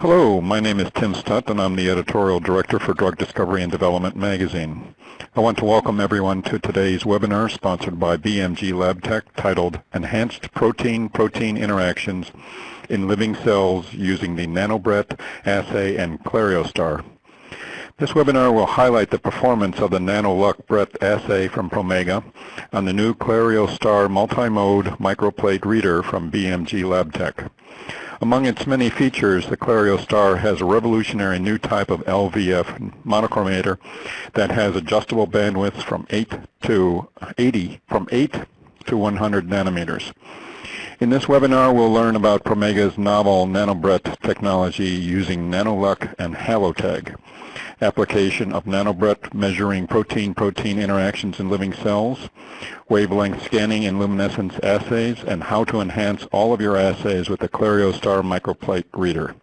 Hello, my name is Tim Stutt, and I'm the Editorial Director for Drug Discovery and Development magazine. I want to welcome everyone to today's webinar sponsored by BMG LABTECH titled Enhanced Protein-Protein Interactions in Living Cells Using the NanoBRET Assay and CLARIOstar. This webinar will highlight the performance of the NanoLuc BRET Assay from Promega on the new CLARIOstar multimode microplate reader from BMG LABTECH. Among its many features, the CLARIOstar has a revolutionary new type of LVF Monochromator that has adjustable bandwidths from 8 to 100 nanometers. In this webinar, we'll learn about Promega's novel NanoBRET technology using NanoLuc and Halotag, application of NanoBRET measuring protein-protein interactions in living cells, wavelength scanning and luminescence assays, and how to enhance all of your assays with the CLARIOstar microplate reader.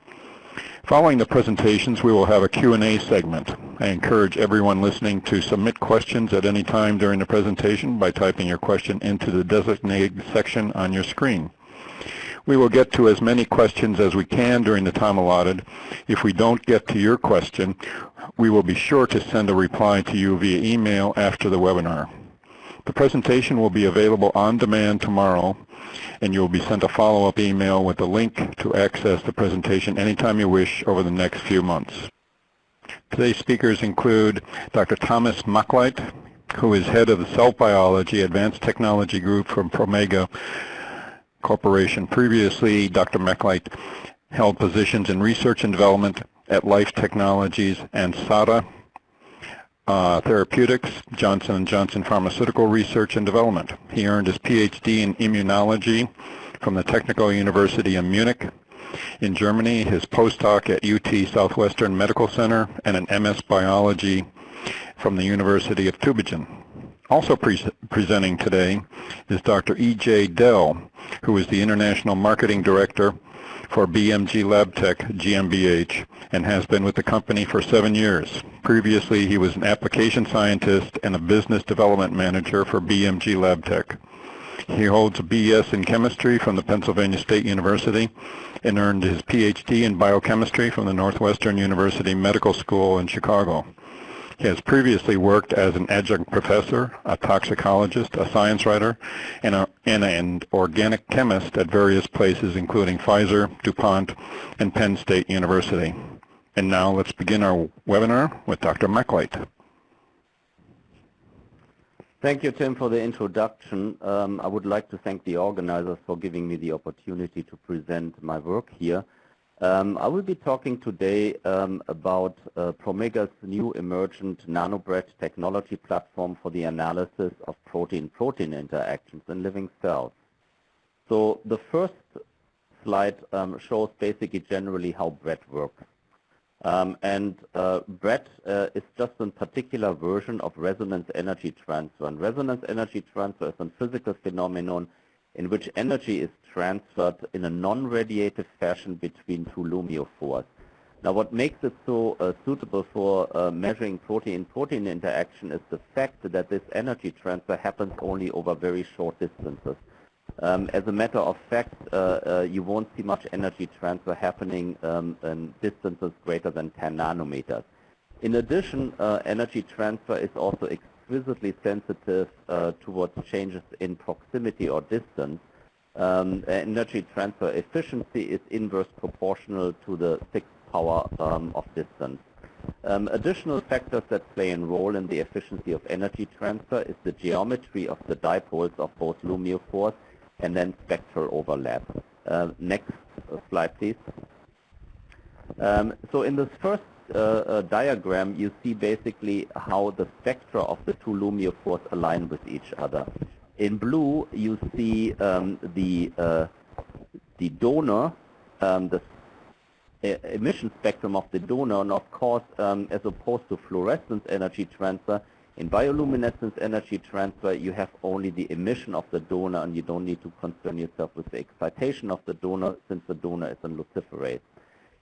Following the presentations, we will have a Q&A segment. I encourage everyone listening to submit questions at any time during the presentation by typing your question into the designated section on your screen. We will get to as many questions as we can during the time allotted. If we don't get to your question, we will be sure to send a reply to you via email after the webinar. The presentation will be available on demand tomorrow, and you will be sent a follow-up email with a link to access the presentation anytime you wish over the next few months. Today's speakers include Dr. Thomas Machlight, who is head of the Cell Biology Advanced Technology Group from Promega Corporation. Previously, Dr. Machlight held positions in research and development at Life Technologies and SADA Therapeutics, Johnson & Johnson Pharmaceutical Research and Development. He earned his PhD in immunology from the Technical University of Munich in Germany, his postdoc at UT Southwestern Medical Center, and an MS Biology from the University of Tübingen. Also presenting today is Dr. E.J. Dell, who is the International Marketing Director for BMG LABTECH GmbH and has been with the company for 7 years. Previously, he was an application scientist and a business development manager for BMG LABTECH. He holds a BS in chemistry from the Pennsylvania State University and earned his PhD in biochemistry from the Northwestern University Medical School in Chicago. He has previously worked as an adjunct professor, a toxicologist, a science writer, and an organic chemist at various places including Pfizer, DuPont, and Penn State University. And now let's begin our webinar with Dr. Machlight. Thank you, Tim, for the introduction. I would like to thank the organizers for giving me the opportunity to present my work here. I will be talking today about Promega's new emergent NanoBRET technology platform for the analysis of protein-protein interactions in living cells. So the first slide shows basically generally how BRET works. BRET is just a particular version of resonance energy transfer. And resonance energy transfer is a physical phenomenon in which energy is transferred in a non-radiative fashion between two luminophores. Now, what makes it so suitable for measuring protein-protein interaction is the fact that this energy transfer happens only over very short distances. As a matter of fact, you won't see much energy transfer happening in distances greater than 10 nanometers. In addition, energy transfer is also exquisitely sensitive towards changes in proximity or distance. Energy transfer efficiency is inverse proportional to the 6th power of distance. Additional factors that play a role in the efficiency of energy transfer is the geometry of the dipoles of both luminophores and then spectral overlap. Next slide, please. So in this first diagram, you see basically how the spectra of the two luminophores align with each other. In blue, you see the donor, the emission spectrum of the donor, and of course, as opposed to fluorescence energy transfer, in bioluminescence energy transfer, you have only the emission of the donor, and you don't need to concern yourself with the excitation of the donor, since the donor is a luciferase.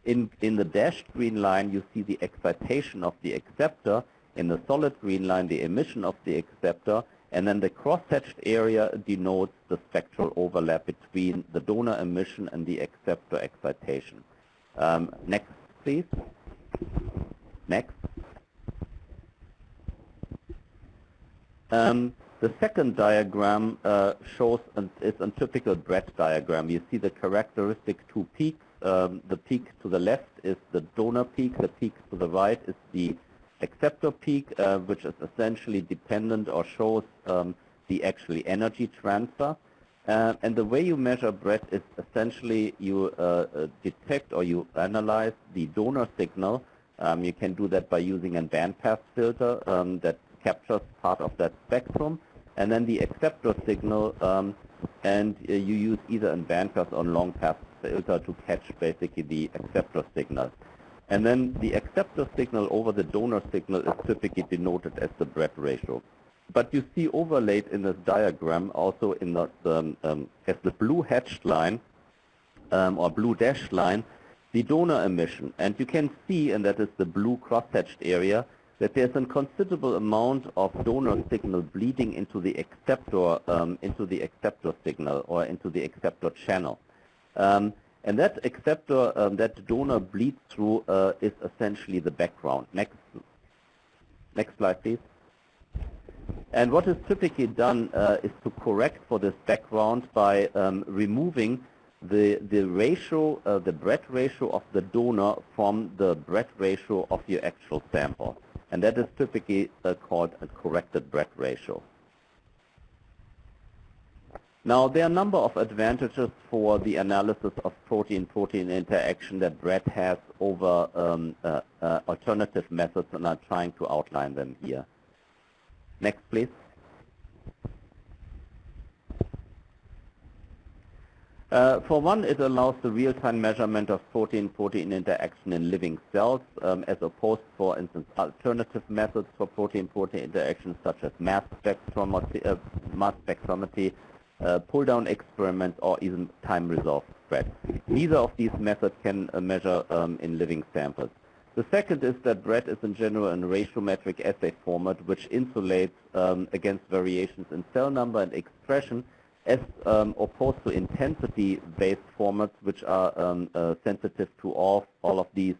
In the dashed green line, you see the excitation of the acceptor. In the solid green line, the emission of the acceptor. And then the cross-hatched area denotes the spectral overlap between the donor emission and the acceptor excitation. Next, please. Next. The second diagram shows is a typical BRET diagram. You see the characteristic two peaks. The peak to the left is the donor peak. The peak to the right is the acceptor peak, which is essentially dependent or shows the actually energy transfer. And the way you measure BRET is essentially you detect or you analyze the donor signal. You can do that by using a bandpass filter that captures part of that spectrum, and then the acceptor signal, and you use either a bandpass or long pass filter to catch basically the acceptor signal. And then the acceptor signal over the donor signal is typically denoted as the BRET ratio. But you see overlaid in this diagram also in the as the blue hatched line or blue dashed line, the donor emission. And you can see, and that is the blue cross-hatched area, that there's a considerable amount of donor signal bleeding into the acceptor signal or into the acceptor channel. And that acceptor, that donor bleeds through is essentially the background. Next slide, please. And what is typically done is to correct for this background by removing the ratio, the BRET ratio of the donor from the BRET ratio of your actual sample. And that is typically called a corrected BRET ratio. Now, there are a number of advantages for the analysis of protein-protein interaction that BRET has over alternative methods, and I'm trying to outline them here. Next, please. For one, it allows the real-time measurement of protein-protein interaction in living cells, as opposed, for instance, alternative methods for protein-protein interactions such as mass spectrometry, pull-down experiments, or even time-resolved spread. Neither of these methods can measure in living samples. The second is that BRET is in general a ratiometric assay format which insulates against variations in cell number and expression, as opposed to intensity-based formats which are sensitive to all of these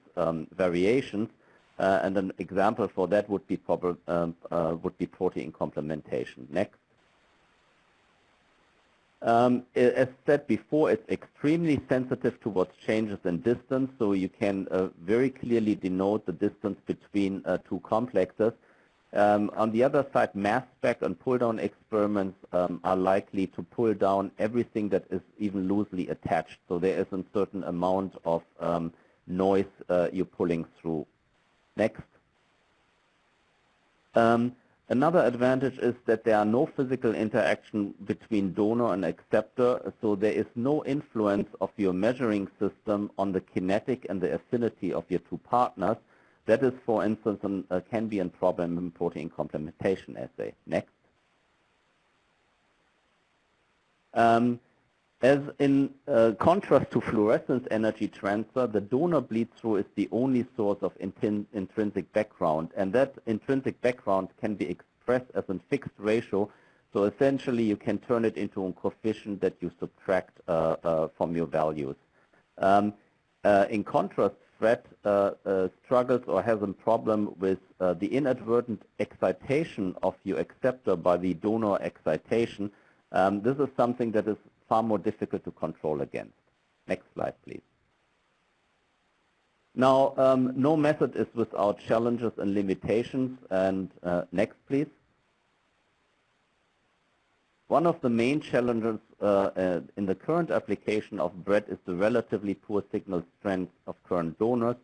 variations. And an example for that would be protein complementation. Next. As said before, it's extremely sensitive towards changes in distance, so you can very clearly denote the distance between two complexes. On the other side, mass spec and pull-down experiments are likely to pull down everything that is even loosely attached, so there is a certain amount of noise you're pulling through. Next. Another advantage is that there are no physical interaction between donor and acceptor, so there is no influence of your measuring system on the kinetic and the affinity of your two partners. That is, for instance, can be a problem in protein complementation assay. Next. As in contrast to fluorescence energy transfer, the donor bleed-through is the only source of intrinsic background, and that intrinsic background can be expressed as a fixed ratio, so essentially you can turn it into a coefficient that you subtract from your values. In contrast, FRET struggles or has a problem with the inadvertent excitation of your acceptor by the donor excitation. This is something that is far more difficult to control against. Next slide, please. Now, no method is without challenges and limitations. And next, please. One of the main challenges in the current application of BRET is the relatively poor signal strength of current donors,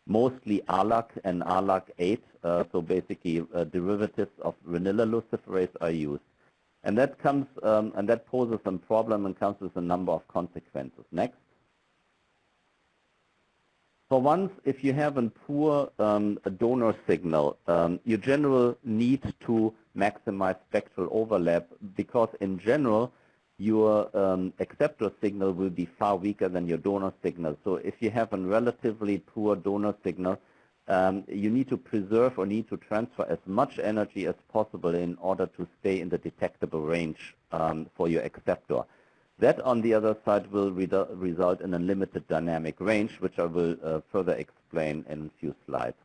mostly ALAC and ALAC8, so basically derivatives of vanilla luciferase are used. And that comes, and that poses some problem and comes with a number of consequences. Next. For once, if you have a poor donor signal, you generally need to maximize spectral overlap, because in general, your acceptor signal will be far weaker than your donor signal. So if you have a relatively poor donor signal, you need to preserve or need to transfer as much energy as possible in order to stay in the detectable range for your acceptor. That, on the other side, will result in a limited dynamic range, which I will further explain in a few slides.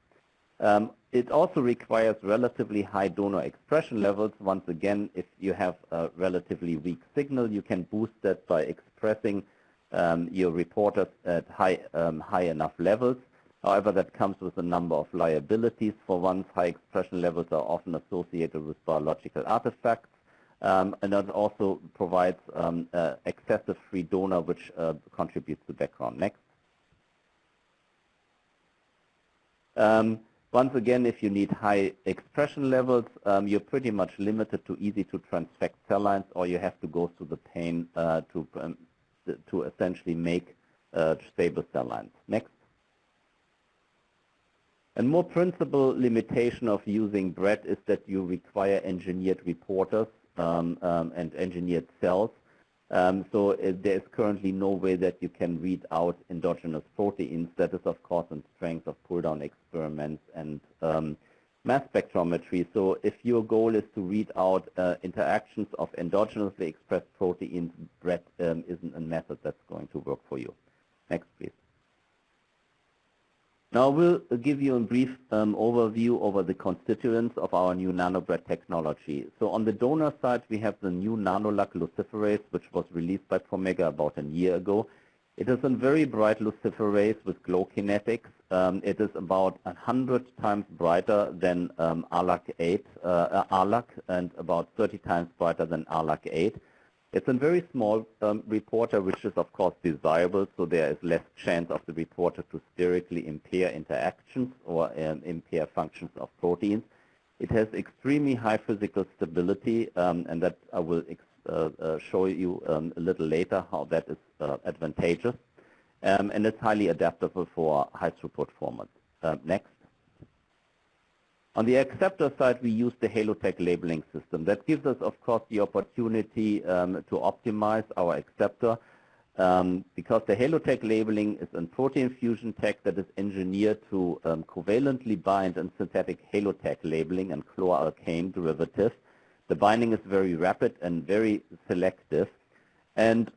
It also requires relatively high donor expression levels. Once again, if you have a relatively weak signal, you can boost that by expressing your reporters at high enough levels. However, that comes with a number of liabilities. For one, high expression levels are often associated with biological artifacts, and that also provides excessive free donor, which contributes to background. Next. Once again, if you need high expression levels, you're pretty much limited to easy to transfect cell lines, or you have to go through the pain to essentially make stable cell lines. Next. A more principal limitation of using BRET is that you require engineered reporters and engineered cells. So there is currently no way that you can read out endogenous proteins. That is, of course, in strength of pull-down experiments and mass spectrometry. So if your goal is to read out interactions of endogenously expressed proteins, BRET isn't a method that's going to work for you. Next, please. Now we'll give you a brief overview over the constituents of our new NanoBRET technology. So on the donor side, we have the new NanoLuc luciferase, which was released by Promega about a year ago. It is a very bright luciferase with glow kinetics. It is about 100 times brighter than ARLUC and about 30 times brighter than ARLUC8. It's a very small reporter, which is, of course, desirable, so there is less chance of the reporter to sterically impair interactions or impair functions of proteins. It has extremely high physical stability, and that I will show you a little later how that is advantageous. And it's highly adaptable for high-throughput formats. Next. On the acceptor side, we use the Halotag labeling system. That gives us, of course, the opportunity to optimize our acceptor because the Halotag labeling is a protein fusion tech that is engineered to covalently bind in synthetic Halotag labeling and chloralkane derivatives. The binding is very rapid and very selective. And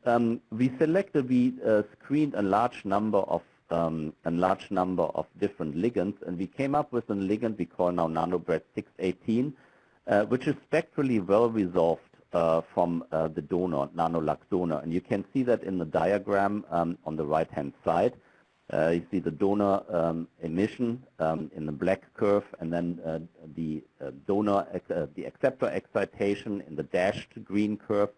we screened a large number of different ligands, and we came up with a ligand we call now NanoBRET 618, which is spectrally well resolved from the donor, NanoLuc donor. And you can see that in the diagram on the right-hand side. You see the donor emission in the black curve, and then the acceptor excitation in the dashed green curve,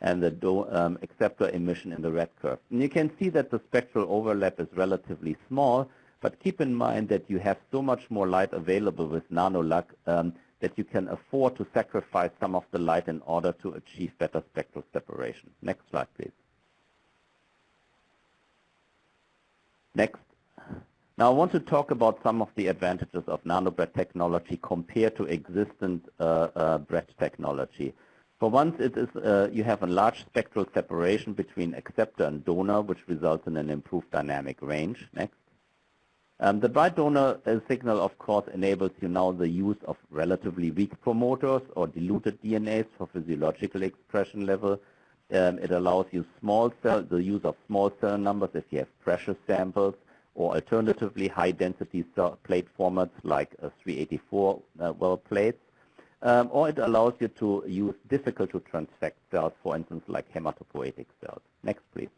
and the acceptor emission in the red curve. And you can see that the spectral overlap is relatively small, but keep in mind that you have so much more light available with NanoLuc that you can afford to sacrifice some of the light in order to achieve better spectral separation. Next slide, please. Next. Now I want to talk about some of the advantages of NanoBRET technology compared to existent BRET technology. For once, it is, you have a large spectral separation between acceptor and donor, which results in an improved dynamic range. Next. The bright donor signal, of course, enables you now the use of relatively weak promoters or diluted DNAs for physiological expression level. It allows you the use of small cell numbers if you have precious samples, or alternatively high-density plate formats like 384 well plates. Or it allows you to use difficult-to-transfect cells, for instance, like hematopoietic cells. Next, please.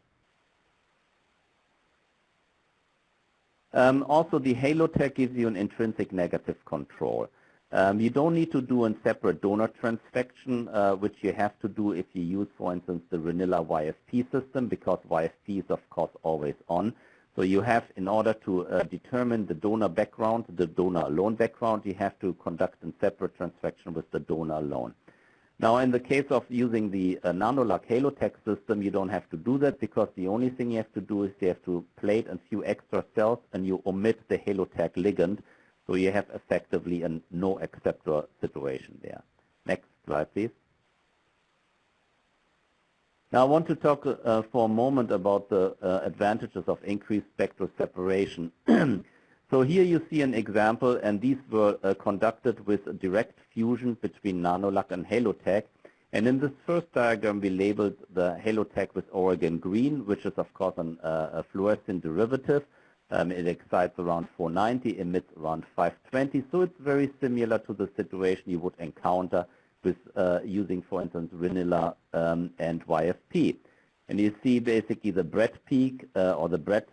Also, the Halotag gives you an intrinsic negative control. You don't need to do a separate donor transfection, which you have to do if you use, for instance, the Renilla YFP system, because YFP is, of course, always on. So you have, in order to determine the donor background, the donor alone background, you have to conduct a separate transfection with the donor alone. Now, in the case of using the NanoLuc Halotag system, you don't have to do that, because the only thing you have to do is you have to plate a few extra cells and you omit the Halotag ligand, so you have effectively a no acceptor situation there. Next slide, please. Now, I want to talk for a moment about the advantages of increased spectral separation. So here you see an example, and these were conducted with a direct fusion between NanoLuc and Halotag. And in this first diagram, we labeled the Halotag with Oregon green, which is, of course, a fluorescent derivative. It excites around 490, emits around 520. So it's very similar to the situation you would encounter with using, for instance, Ranilla and YFP. And you see basically the BRET peak or the BRET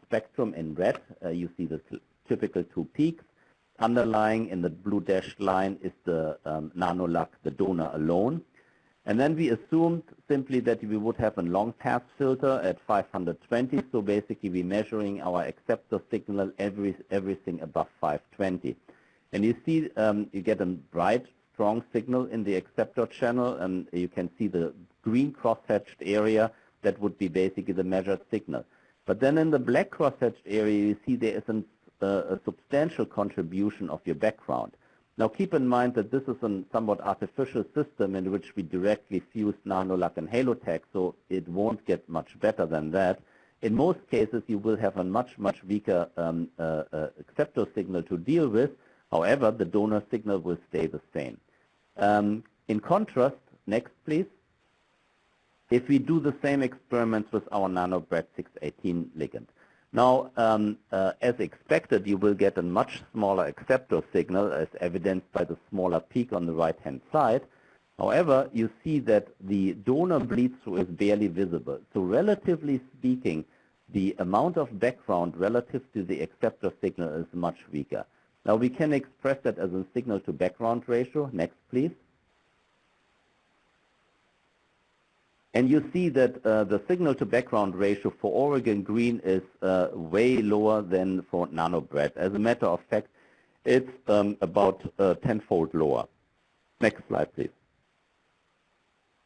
spectrum in red. You see the typical two peaks. Underlying in the blue dashed line is the NanoLuc, the donor alone. And then we assumed simply that we would have a long pass filter at 520. So basically we're measuring our acceptor signal everything above 520. And you see you get a bright, strong signal in the acceptor channel, and you can see the green cross-hatched area. That would be basically the measured signal. But then in the black cross-hatched area, you see there is a substantial contribution of your background. Now keep in mind that this is a somewhat artificial system in which we directly fuse NanoLuc and Halotag, so it won't get much better than that. In most cases, you will have a much weaker acceptor signal to deal with. However, the donor signal will stay the same. In contrast, next please, if we do the same experiments with our NanoBRET 618 ligand. Now, as expected, you will get a much smaller acceptor signal, as evidenced by the smaller peak on the right-hand side. However, you see that the donor bleed-through is barely visible. So relatively speaking, the amount of background relative to the acceptor signal is much weaker. Now, we can express that as a signal-to-background ratio. Next, please. And you see that the signal-to-background ratio for Oregon green is way lower than for NanoBRET. As a matter of fact, it's about 10-fold lower. Next slide, please.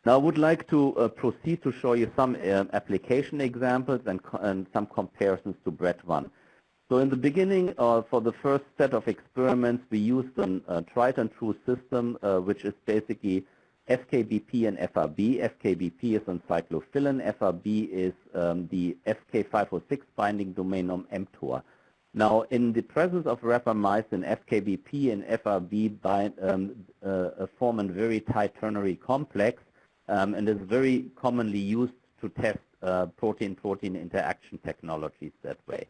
Now, I would like to proceed to show you some application examples and some comparisons to BRET1. So in the beginning, for the first set of experiments, we used a tried and true system, which is basically FKBP and FRB. FKBP is on cyclophilin. FRB is the FK506 binding domain on mTOR. Now, in the presence of rapamycin, FKBP and FRB form a very tight ternary complex and is very commonly used to test protein-protein interaction technologies that way.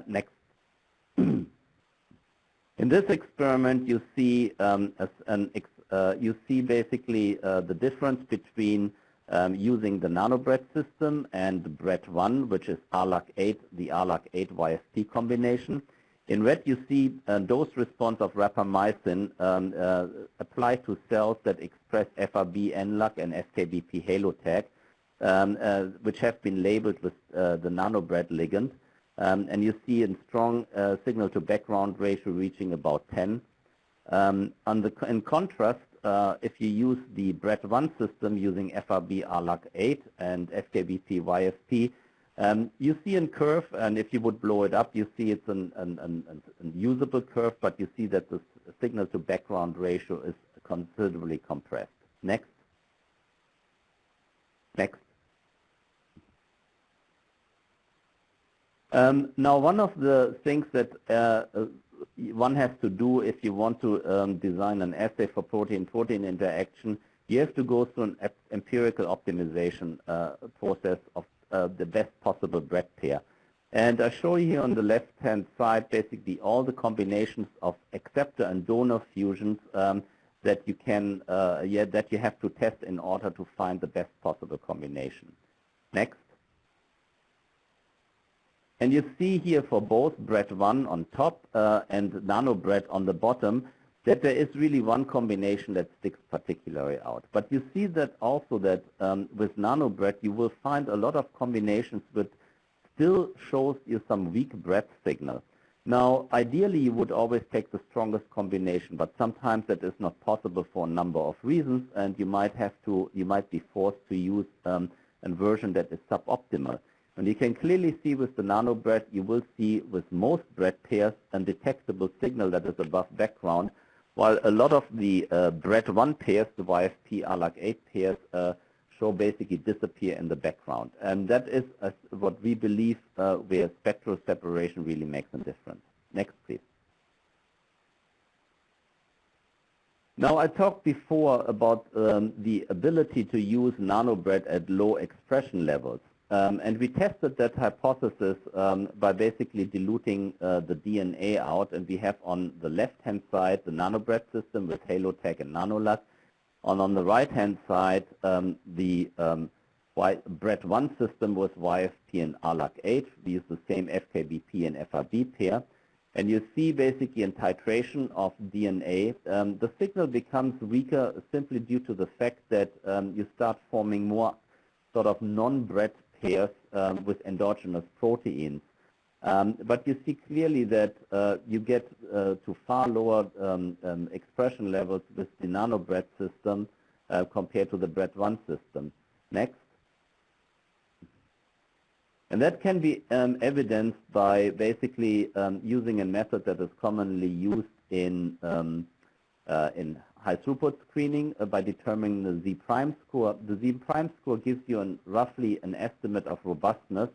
Next. In this experiment, you see basically the difference between using the NanoBRET system and the BRET1, which is RLUC8, the RLUC8 YFP combination. In red, you see dose response of rapamycin applied to cells that express FRB NLUC and FKBP Halotag, which have been labeled with the NanoBRET ligand. And you see a strong signal-to-background ratio reaching about 10. In contrast, if you use the BRET1 system using FRB RLUC8 and FKBP YFP, you see a curve, and if you would blow it up, you see it's a usable curve, but you see that the signal-to-background ratio is considerably compressed. Next. Next. Now, one of the things that one has to do if you want to design an assay for protein-protein interaction, you have to go through an empirical optimization process of the best possible BRET pair. And I show you here on the left-hand side basically all the combinations of acceptor and donor fusions that you can that you have to test in order to find the best possible combination. Next. And you see here for both BRET1 on top and NanoBRET on the bottom that there is really one combination that sticks particularly out. But you see that also that with NanoBRET you will find a lot of combinations which still shows you some weak BRET signal. Now, ideally you would always take the strongest combination, but sometimes that is not possible for a number of reasons, and you might be forced to use a version that is suboptimal. And you can clearly see with the NanoBRET, you will see with most BRET pairs a detectable signal that is above background, while a lot of the BRET1 pairs, the YFP RLUC8 pairs, show basically disappear in the background. And that is what we believe where spectral separation really makes a difference. Next, please. Now, I talked before about the ability to use NanoBRET at low expression levels. And we tested that hypothesis by basically diluting the DNA out. And we have on the left-hand side the NanoBRET system with Halotag and NanoLuc. And on the right-hand side, the BRET1 system with YFP and RLUC8. We use the same FKBP and FRB pair. And you see basically in titration of DNA, the signal becomes weaker simply due to the fact that you start forming more sort of non-BRET pairs with endogenous proteins. But you see clearly that you get to far lower expression levels with the NanoBRET system compared to the BRET1 system. Next. And that can be evidenced by basically using a method that is commonly used in high throughput screening by determining the Z-prime score. The Z-prime score gives you roughly an estimate of robustness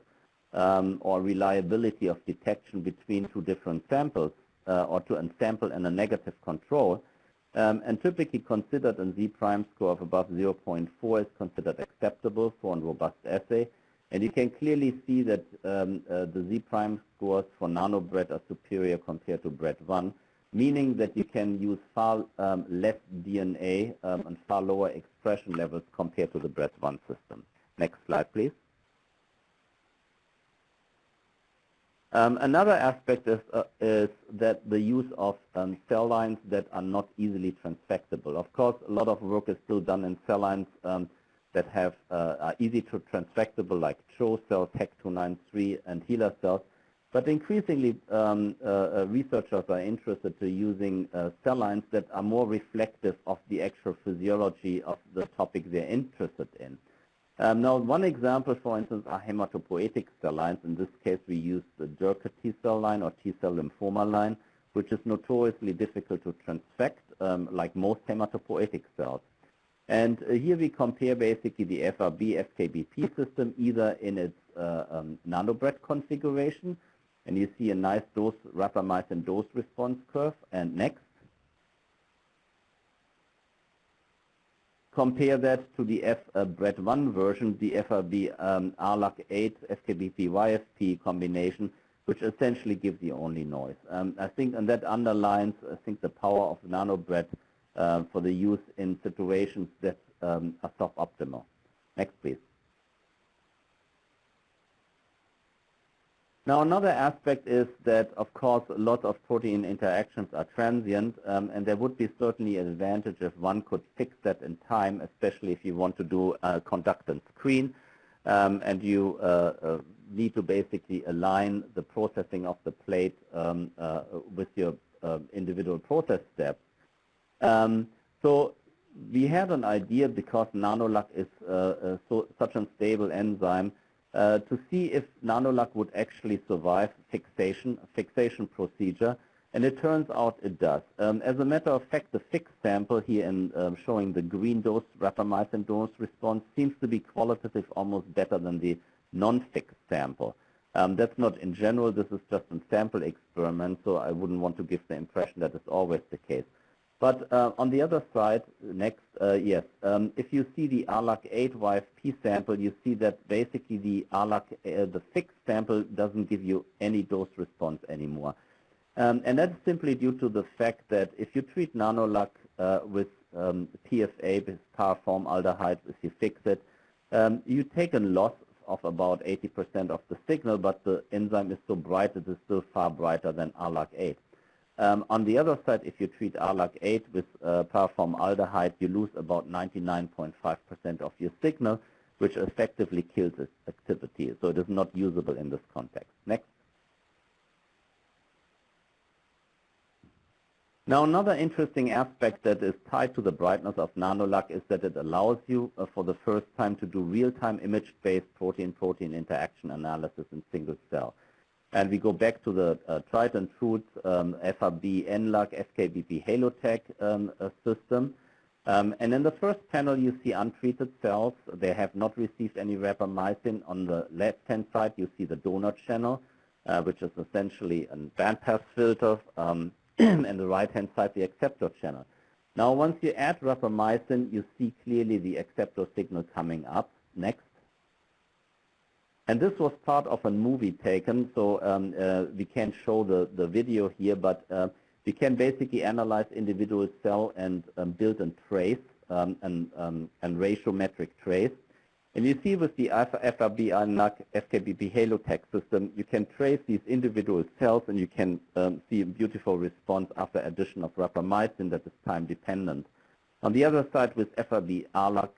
or reliability of detection between two different samples or to a sample and a negative control. And typically considered a Z-prime score of above 0.4 is considered acceptable for a robust assay. And you can clearly see that the Z-prime scores for NanoBRET are superior compared to BRET1, meaning that you can use far less DNA and far lower expression levels compared to the BRET1 system. Next slide, please. Another aspect is that the use of cell lines that are not easily transfectable. Of course, a lot of work is still done in cell lines that are easy to transfectable, like CHO cells, HEC293, and HeLa cells. But increasingly, researchers are interested in using cell lines that are more reflective of the actual physiology of the topic they're interested in. Now, one example, for instance, are hematopoietic cell lines. In this case, we use the Dürker T-cell line or T-cell lymphoma line, which is notoriously difficult to transfect, like most hematopoietic cells. And here we compare basically the FRB FKBP system either in its NanoBRET configuration, and you see a nice dose rapamycin dose response curve. And next, compare that to the BRET1 version, the FRB RLUC8 FKBP YFP combination, which essentially gives you only noise. I think, and that underlines, I think, the power of NanoBRET for the use in situations that are suboptimal. Next, please. Now, another aspect is that, of course, lots of protein interactions are transient, and there would be certainly an advantage if one could fix that in time, especially if you want to do a conductance screen, and you need to basically align the processing of the plate with your individual process steps. So we had an idea, because NanoLuc is such a stable enzyme, to see if NanoLuc would actually survive fixation procedure, and it turns out it does. As a matter of fact, the fixed sample here in showing the green dose rapamycin dose response seems to be qualitative almost better than the non-fixed sample. That's not in general, this is just a sample experiment, so I wouldn't want to give the impression that it's always the case. But on the other side, next, yes, if you see the RLUC8 YFP sample, you see that basically the fixed sample doesn't give you any dose response anymore. And that's simply due to the fact that if you treat NanoLuc with PFA, with paraformaldehyde, if you fix it, you take a loss of about 80% of the signal, but the enzyme is so bright it is still far brighter than RLUC8. On the other side, if you treat RLUC8 with paraformaldehyde, you lose about 99.5% of your signal, which effectively kills its activity. So it is not usable in this context. Next. Now, another interesting aspect that is tied to the brightness of NanoLuc is that it allows you for the first time to do real-time image-based protein-protein interaction analysis in single cell. And we go back to the tried and true FRB NLuc FKBP Halotag system. And in the first panel, you see untreated cells. They have not received any rapamycin. On the left-hand side, you see the donor channel, which is essentially a bandpass filter. And the right-hand side, the acceptor channel. Now, once you add rapamycin, you see clearly the acceptor signal coming up. Next. And this was part of a movie taken, so we can't show the video here, but we can basically analyze individual cell and build and trace and ratiometric trace. And you see with the FRB NAC FKBP Halotag system, you can trace these individual cells and you can see a beautiful response after addition of rapamycin that is time dependent. On the other side with FRB RLAC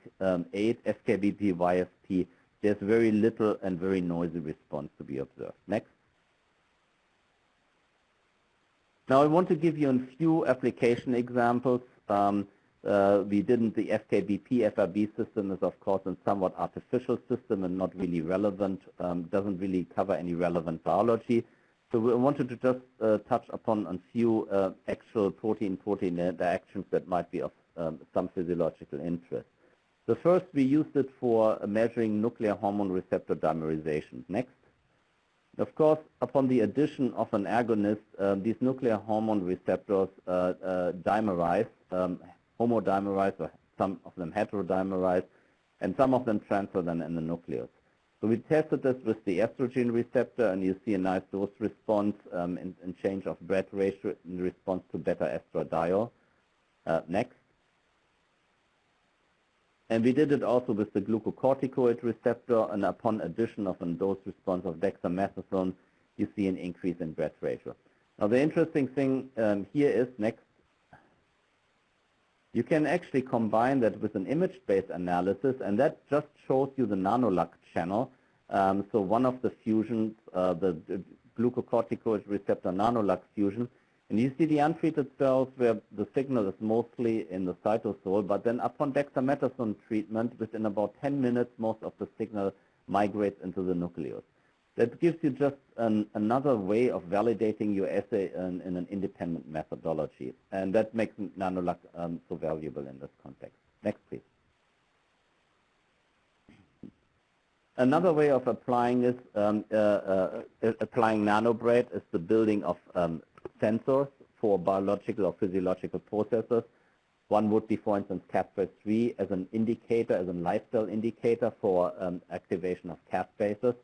8 FKBP YFP, there's very little and very noisy response to be observed. Next. Now I want to give you a few application examples. We didn't, the FKBP FRB system is of course a somewhat artificial system and not really relevant, doesn't really cover any relevant biology. So we wanted to just touch upon a few actual protein-protein interactions that might be of some physiological interest. The first, we used it for measuring nuclear hormone receptor dimerization. Next. Of course, upon the addition of an agonist, these nuclear hormone receptors dimerize, homodimerize, or some of them heterodimerize, and some of them transfer then in the nucleus. So we tested this with the estrogen receptor, and you see a nice dose response in change of BRET ratio in response to beta-estradiol. Next. And we did it also with the glucocorticoid receptor, and upon addition of a dose response of dexamethasone, you see an increase in BRET ratio. Now the interesting thing here is, next, you can actually combine that with an image-based analysis, and that just shows you the NanoLuc channel. So one of the fusions, the glucocorticoid receptor NanoLuc fusion, and you see the untreated cells where the signal is mostly in the cytosol, but then upon dexamethasone treatment, within about 10 minutes, most of the signal migrates into the nucleus. That gives you just another way of validating your assay in an independent methodology, and that makes NanoLuc so valuable in this context. Next, please. Another way of applying this, applying NanoBRET, is the building of sensors for biological or physiological processes. One would be, for instance, caspase-3 as an indicator, as a lifestyle indicator for activation of caspases.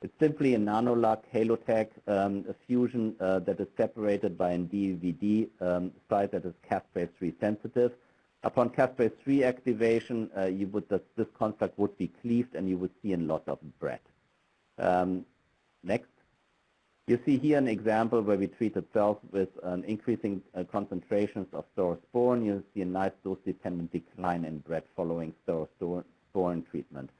It's simply a NanoLuc Halotag fusion that is separated by a DVD site that is caspase-3 sensitive. Upon caspase-3 activation, this construct would be cleaved and you would see a lot of BRET. Next. You see here an example where we treated cells with increasing concentrations of staurosporin. You see a nice dose-dependent decline in BRET following staurosporin treatment.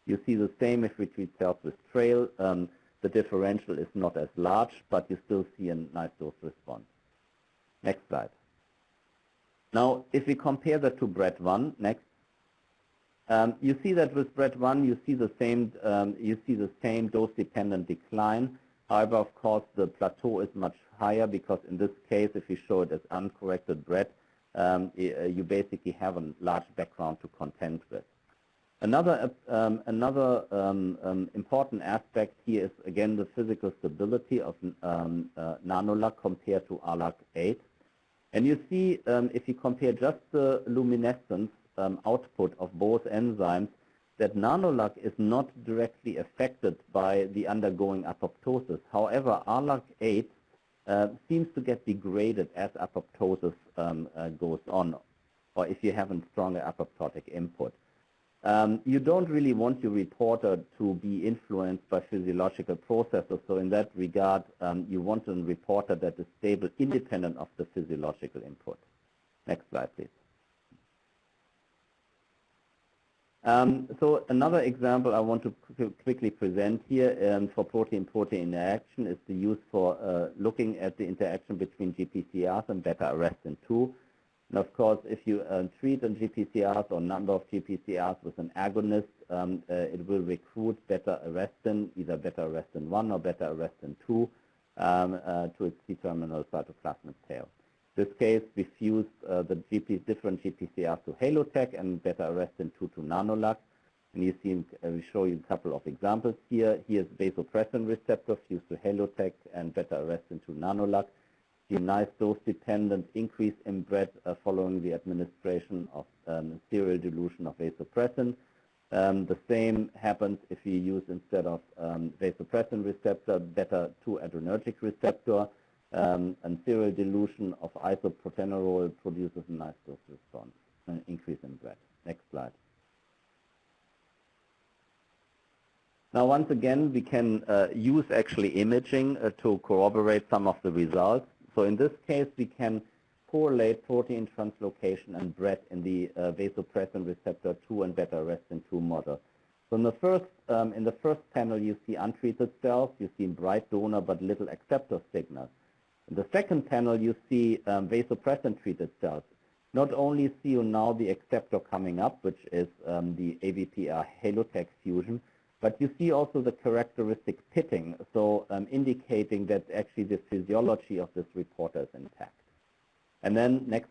You see the same if we treat cells with trail. The differential is not as large, but you still see a nice dose response. Next slide. Now, if we compare that to BRET1, next, you see that with BRET1 you see the same dose-dependent decline. However, of course, the plateau is much higher because in this case, if you show it as uncorrected BRET, you basically have a large background to contend with. Another important aspect here is, again, the physical stability of NanoLuc compared to RLAC 8. And you see, if you compare just the luminescence output of both enzymes, that NanoLuc is not directly affected by the undergoing apoptosis. However, RLAC 8 seems to get degraded as apoptosis goes on, or if you have a stronger apoptotic input. You don't really want your reporter to be influenced by physiological processes, so in that regard, you want a reporter that is stable independent of the physiological input. Next slide, please. So another example I want to quickly present here for protein-protein interaction is the use for looking at the interaction between GPCRs and beta-arrestin 2. And of course, if you treat a GPCRs or number of GPCRs with an agonist, it will recruit beta-arrestin, either beta-arrestin 1 or beta-arrestin 2, to its C-terminal cytoplasmic tail. In this case, we fused the different GPCRs to Halotag and beta-arrestin 2 to NanoLuc. And you see, we show you a couple of examples here. Here's vasopressin receptor fused to Halotag and beta-arrestin to NanoLuc. see nice dose-dependent increase in BRET following the administration of serial dilution of vasopressin. The same happens if you use, instead of vasopressin receptor, beta-2 adrenergic receptor, and serial dilution of isoprotenolol produces a nice dose response, an increase in BRET. Next slide. Now, once again, we can use actually imaging to corroborate some of the results. So in this case, we can correlate protein translocation and BRET in the vasopressin receptor 2 and beta-arrestin 2 model. So in the first panel, you see untreated cells. You see bright donor but little acceptor signal. In the second panel, you see vasopressin-treated cells. Not only see you now the acceptor coming up, which is the AVPR Halotag fusion, but you see also the characteristic pitting, so indicating that actually the physiology of this reporter is intact. And then next,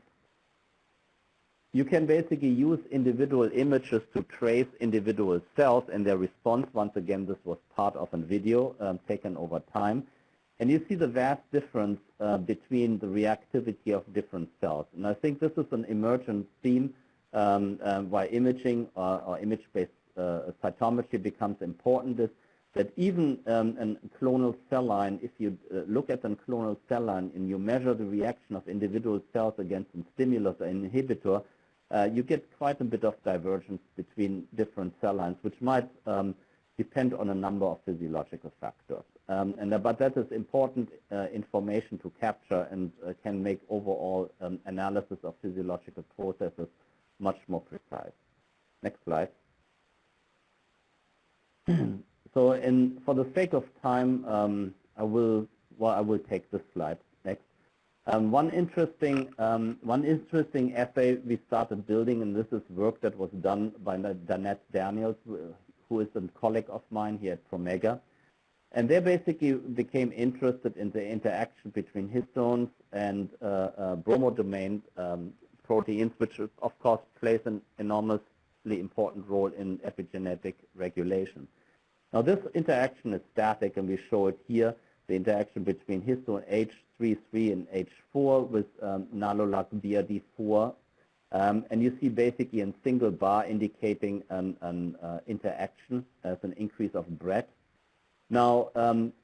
you can basically use individual images to trace individual cells and their response. Once again, this was part of a video taken over time. And you see the vast difference between the reactivity of different cells. And I think this is an emergent theme why imaging or image-based cytometry becomes important, is that even a clonal cell line, if you look at a clonal cell line and you measure the reaction of individual cells against a stimulus or inhibitor, you get quite a bit of divergence between different cell lines, which might depend on a number of physiological factors. But that is important information to capture and can make overall analysis of physiological processes much more precise. Next slide. So for the sake of time, I will take this slide next. One interesting assay we started building, and this is work that was done by Danette Daniels, who is a colleague of mine here at Promega. And they basically became interested in the interaction between histones and bromodomain proteins, which of course plays an enormously important role in epigenetic regulation. Now, this interaction is static, and we show it here, the interaction between histone H33 and H4 with NanoLuc BRD4. And you see basically a single bar indicating an interaction as an increase of BRET. Now,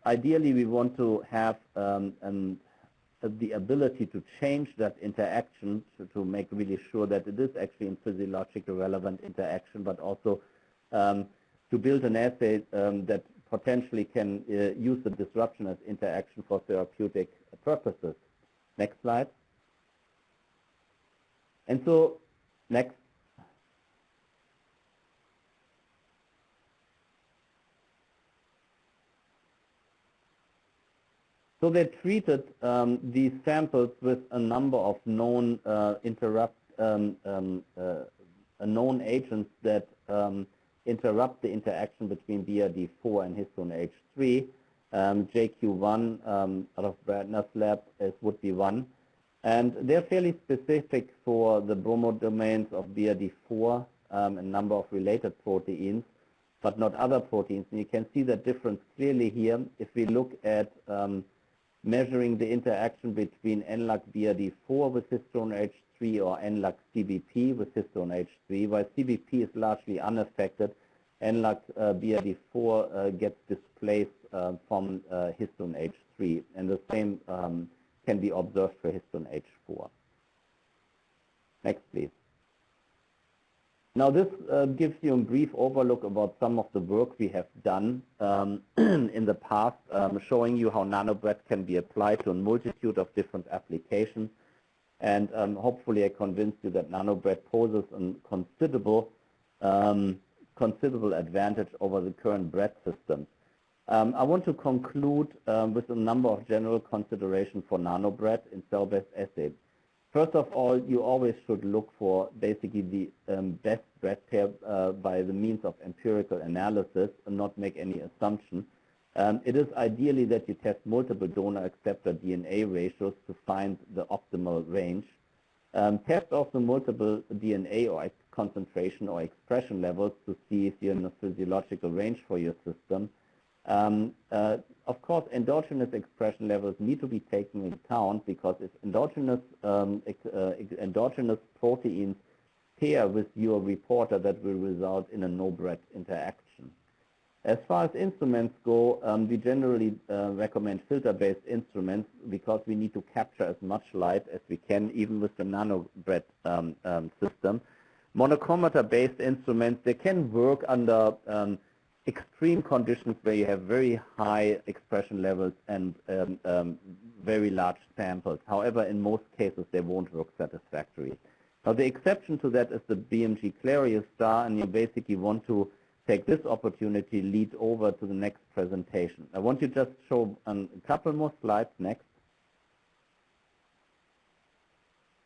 ideally, we want to have the ability to change that interaction to make really sure that it is actually a physiologically relevant interaction, but also to build an assay that potentially can use the disruption as interaction for therapeutic purposes. Next slide. And so, next. So they treated these samples with a number of known known agents that interrupt the interaction between BRD4 and histone H3. JQ1 out of Bradner's lab would be one. And they're fairly specific for the bromodomains of BRD4, a number of related proteins, but not other proteins. And you can see that difference clearly here if we look at measuring the interaction between NLuc BRD4 with histone H3 or NLuc CBP with histone H3. While CBP is largely unaffected, NLuc BRD4 gets displaced from histone H3, and the same can be observed for histone H4. Next, please. Now, this gives you a brief overlook about some of the work we have done in the past, showing you how NanoBRET can be applied to a multitude of different applications. And hopefully I convinced you that NanoBRET poses a considerable advantage over the current BRET systems. I want to conclude with a number of general considerations for NanoBRET in cell-based assays. First of all, you always should look for basically the best BRET pair by the means of empirical analysis and not make any assumption. It is ideally that you test multiple donor-acceptor DNA ratios to find the optimal range. Test also multiple DNA or concentration or expression levels to see if you're in a physiological range for your system. Of course, endogenous expression levels need to be taken into account because if endogenous proteins pair with your reporter, that will result in a no-BRET interaction. As far as instruments go, we generally recommend filter-based instruments because we need to capture as much light as we can, even with the NanoBRET system. Monochromator-based instruments, they can work under extreme conditions where you have very high expression levels and very large samples. However, in most cases, they won't work satisfactorily. Now, the exception to that is the BMG CLARIOstar, and you basically want to take this opportunity, lead over to the next presentation. I want to just show a couple more slides next.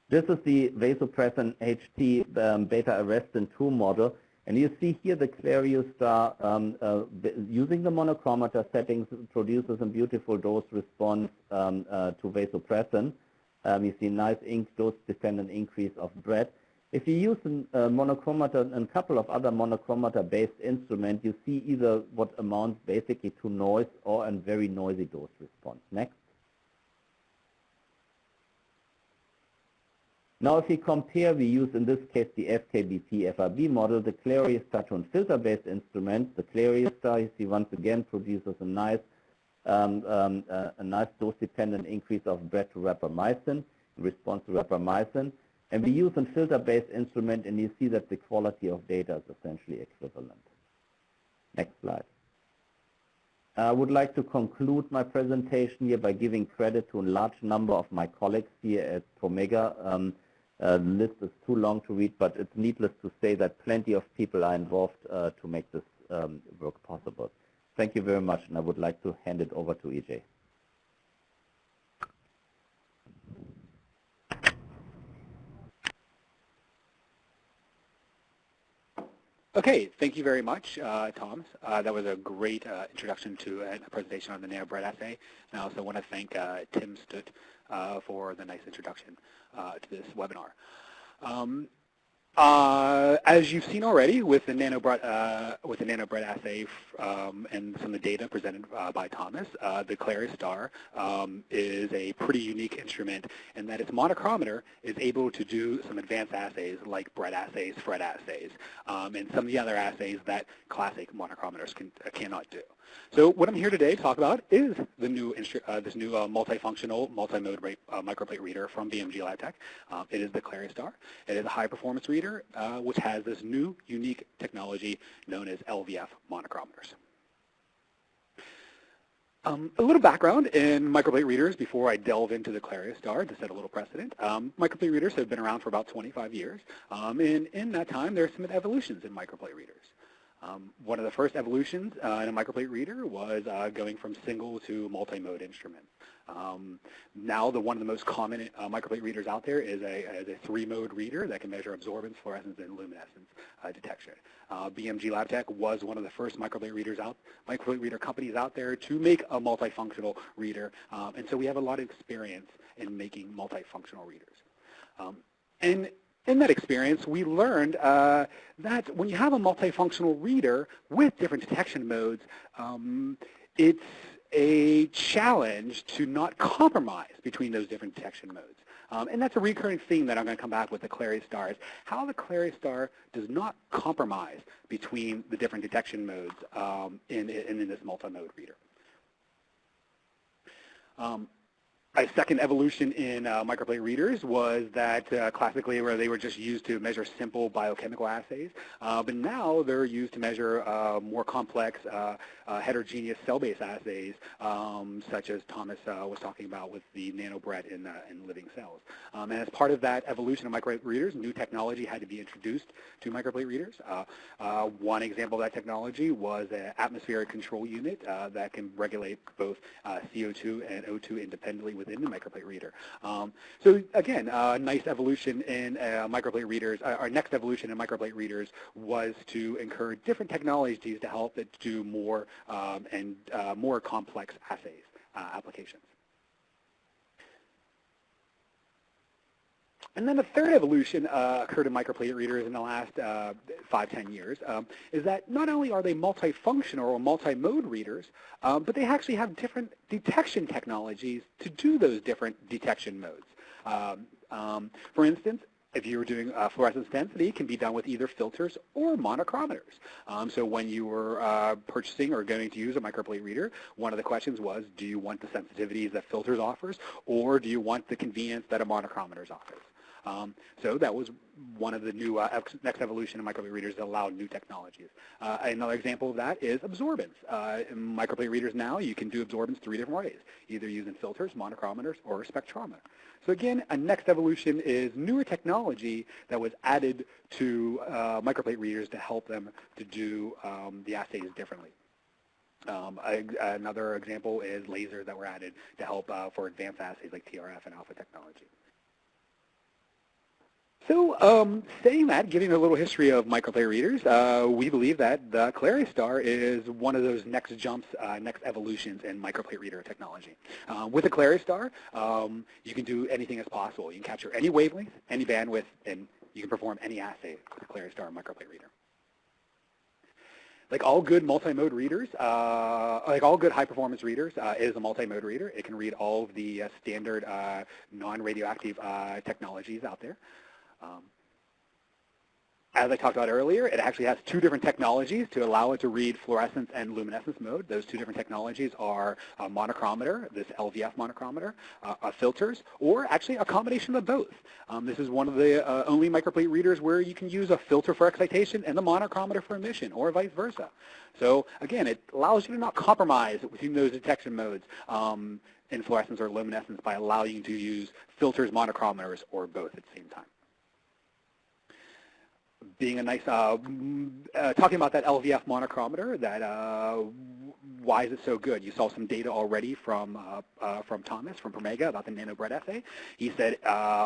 This is the vasopressin HT beta-arrestin 2 model. And you see here the CLARIOstar using the monochromator settings produces a beautiful dose response to vasopressin. You see nice dose-dependent increase of BRET. If you use a monochromator and a couple of other monochromator-based instruments, you see either what amounts basically to noise or a very noisy dose response. Next. Now, if we compare, we use in this case the FKBP-FRB model, the CLARIOstar to a filter-based instrument. The CLARIOstar, you see once again, produces a nice dose-dependent increase of BRET to rapamycin in response to rapamycin. And we use a filter-based instrument, and you see that the quality of data is essentially equivalent. Next slide. I would like to conclude my presentation here by giving credit to a large number of my colleagues here at Promega. The list is too long to read, but it's needless to say that plenty of people are involved to make this work possible. Thank you very much, and I would like to hand it over to EJ. Okay, thank you very much, Tom. That was a great introduction to a presentation on the NanoBRET assay. And I also want to thank Tim Stutt for the nice introduction to this webinar. As you've seen already with the NanoBRET assay and some of the data presented by Thomas, the CLARIOstar is a pretty unique instrument in that its monochromator is able to do some advanced assays like BRET assays, FRET assays, and some of the other assays that classic monochromators cannot do. So what I'm here today to talk about is the new this new multifunctional multimode microplate reader from BMG LABTECH. It is the CLARIOstar. It is a high-performance reader which has this new unique technology known as LVF monochromators. A little background in microplate readers before I delve into the CLARIOstar to set a little precedent. Microplate readers have been around for about 25 years, and in that time there are some evolutions in microplate readers. One of the first evolutions in a microplate reader was going from single to multimode instruments. Now one of the most common microplate readers out there is a three-mode reader that can measure absorbance, fluorescence, and luminescence detection. BMG LABTECH was one of the first microplate reader companies out there to make a multifunctional reader, and so we have a lot of experience in making multifunctional readers. And in that experience, we learned that when you have a multifunctional reader with different detection modes, it's a challenge to not compromise between those different detection modes. And that's a recurring theme that I'm going to come back with the CLARIOstar, is how the CLARIOstar does not compromise between the different detection modes in this multimode reader. A second evolution in microplate readers was that classically where they were just used to measure simple biochemical assays, but now they're used to measure more complex heterogeneous cell-based assays, such as Thomas was talking about with the NanoBRET in living cells. And as part of that evolution of microplate readers, new technology had to be introduced to microplate readers. One example of that technology was an atmospheric control unit that can regulate both CO2 and O2 independently within the microplate reader. So again, nice evolution in microplate readers. Our next evolution in microplate readers was to incur different technologies to help it do more and more complex assays applications. And then the third evolution occurred in microplate readers in the last 5-10 years, is that not only are they multifunctional or multimode readers, but they actually have different detection technologies to do those different detection modes. For instance, if you were doing fluorescence density, it can be done with either filters or monochromators. So when you were purchasing or going to use a microplate reader, one of the questions was, do you want the sensitivities that filters offers, or do you want the convenience that a monochromators offers? So that was one of the new next evolution of microplate readers that allowed new technologies. Another example of that is absorbance. In microplate readers now, you can do absorbance 3 different ways, either using filters, monochromators, or a spectrometer. So again, a next evolution is newer technology that was added to microplate readers to help them to do the assays differently. Another example is lasers that were added to help for advanced assays like TRF and alpha technology. So saying that, giving a little history of microplate readers, we believe that the CLARIOstar is one of those next jumps, next evolutions in microplate reader technology. With the CLARIOstar, you can do anything as possible. You can capture any wavelength, any bandwidth, and you can perform any assay with the CLARIOstar microplate reader. Like all good multimode readers, like all good high-performance readers, it is a multimode reader. It can read all of the standard non-radioactive technologies out there. As I talked about earlier, it actually has 2 different technologies to allow it to read fluorescence and luminescence mode. Those 2 different technologies are a monochromator, this LVF monochromator, filters, or actually a combination of both. This is one of the only microplate readers where you can use a filter for excitation and the monochromator for emission, or vice versa. So again, it allows you to not compromise between those detection modes in fluorescence or luminescence by allowing you to use filters, monochromators, or both at the same time. Being a nice, talking about that LVF monochromator, that why is it so good? You saw some data already from Thomas from Promega about the NanoBRET assay. He said